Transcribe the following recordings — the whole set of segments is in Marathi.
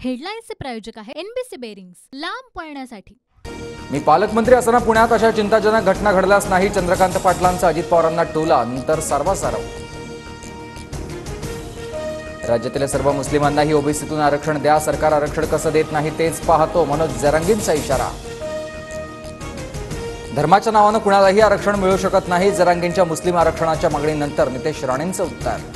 हेडलाईन्सचे प्रायोजक आहे एनबीसी बेरिंग्स, लांब पळण्यासाठी। मी पालकमंत्री असताना पुण्यात अशा चिंताजनक घटना घडल्यास नाही, चंद्रकांत पाटलांचा अजित पवारांना टोला, नंतर सारवासारव। राज्यातील सर्व मुस्लिमांनाही ओबीसीतून आरक्षण द्या, सरकार आरक्षण कसं देत नाही तेच पाहतो, मनोज जरांगींचा इशारा। धर्माच्या नावानं कुणालाही आरक्षण मिळू शकत नाही, जरांगींच्या मुस्लिम आरक्षणाच्या मागणीनंतर नितेश राणेंचं उत्तर।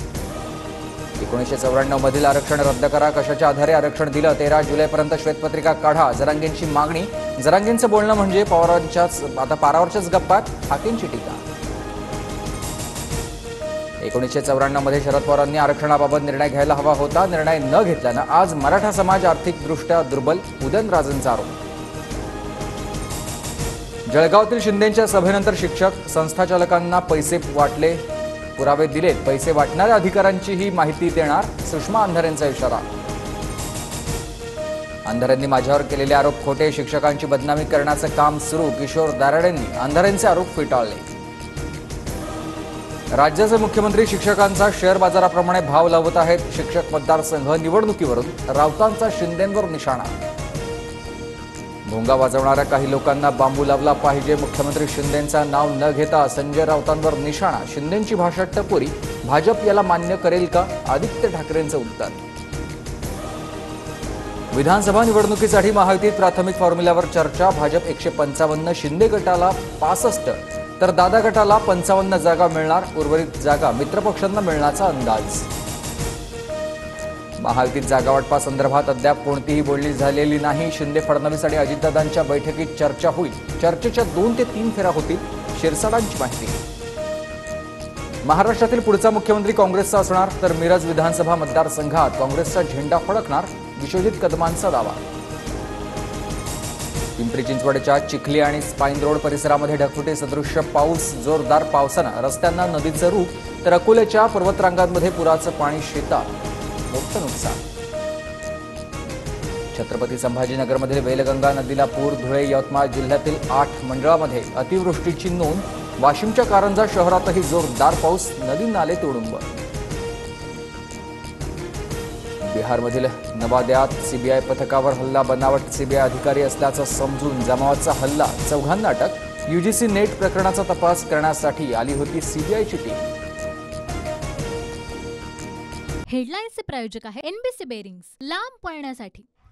1994 मधील आरक्षण रद्द करा, कशाच्या आधारे आरक्षण दिलं, 13 जुलैपर्यंत श्वेतपत्रिका काढा, जरांगींची मागणी। जरांगींचं बोलणं म्हणजे आता पारावरच्याच गप्पा, हाकेंची टीका। 1994 मध्ये शरद पवारांनी आरक्षणाबाबत निर्णय घ्यायला हवा होता, निर्णय न घेतल्यानं आज मराठा समाज आर्थिकदृष्ट्या दुर्बल, उदयनराजेंचा आरोप। जळगावातील शिंदेंच्या सभेनंतर शिक्षक संस्थाचालकांना पैसे वाटले, पुरावे दिलेत, पैसे वाटणाऱ्या अधिकाऱ्यांचीही माहिती देणार, सुषमा अंधारेंचा इशारा। अंधारेंनी माझ्यावर केलेले आरोप खोटे, शिक्षकांची बदनामी करण्याचं काम सुरू, किशोर दाराडेंनी अंधारेंचे आरोप फेटाळले। राज्याचे मुख्यमंत्री शिक्षकांचा शेअर बाजाराप्रमाणे भाव लावत आहेत, शिक्षक मतदारसंघ निवडणुकीवरून राऊतांचा शिंदेंवर निशाणा। भोंगा वाजवणाऱ्या काही लोकांना बांबू लावला पाहिजे, मुख्यमंत्री शिंदेंचा नाव न घेता संजय राऊतांवर निशाणा, शिंदेंची भाषा टपोरी, भाजप याला मान्य करेल का, आदित्य ठाकरेंचं उत्तर। विधानसभा निवडणुकीसाठी महायुतीत प्राथमिक फॉर्म्युल्यावर चर्चा, भाजप 155, शिंदे गटाला 65 तर दादा गटाला 55 जागा मिळणार, उर्वरित जागा मित्रपक्षांना मिळण्याचा अंदाज। महायुतीत जागा वाटपासंदर्भात अद्याप कोणतीही बोलणी झालेली नाही, शिंदे फडणवीस आणि अजितदादांच्या बैठकीत चर्चा होईल, चर्चेच्या 2 ते 3 फेऱ्या होतील, शिरसाडांची माहिती। महाराष्ट्रातील पुढचा मुख्यमंत्री काँग्रेसचा असणार, तर मिरज विधानसभा मतदारसंघात काँग्रेसचा झेंडा फडकणार, विश्वजित कदमांचा दावा। पिंपरी चिंचवडच्या चिखली आणि स्पाईन रोड परिसरामध्ये ढगफुटी सदृश्य पाऊस, जोरदार पावसानं रस्त्यांना नदीचं रूप, तर अकोल्याच्या पर्वतरांगांमध्ये पुराचं पाणी शेतात, मोठं नुकसान। छत्रपती संभाजीनगरमधील वेलगंगा नदीला पूर, धुळे यवतमाळ जिल्ह्यातील 8 मंडळामध्ये अतिवृष्टीची नोंद, वाशिमच्या कारंजा शहरातही जोरदार पाऊस, नदी नाले तुडुंब। बिहारमधील नवाद्यात सीबीआय पथकावर हल्ला, बनावट सीबीआय अधिकारी असल्याचं समजून जमावाचा हल्ला, 4घांना अटक। यूजीसी नेट प्रकरणाचा तपास करण्यासाठी आली होती सीबीआयची टीम। हेडलाईन्सचे प्रायोजक आहे एनबीसी बेरिंग्स, लांब पळण्यासाठी।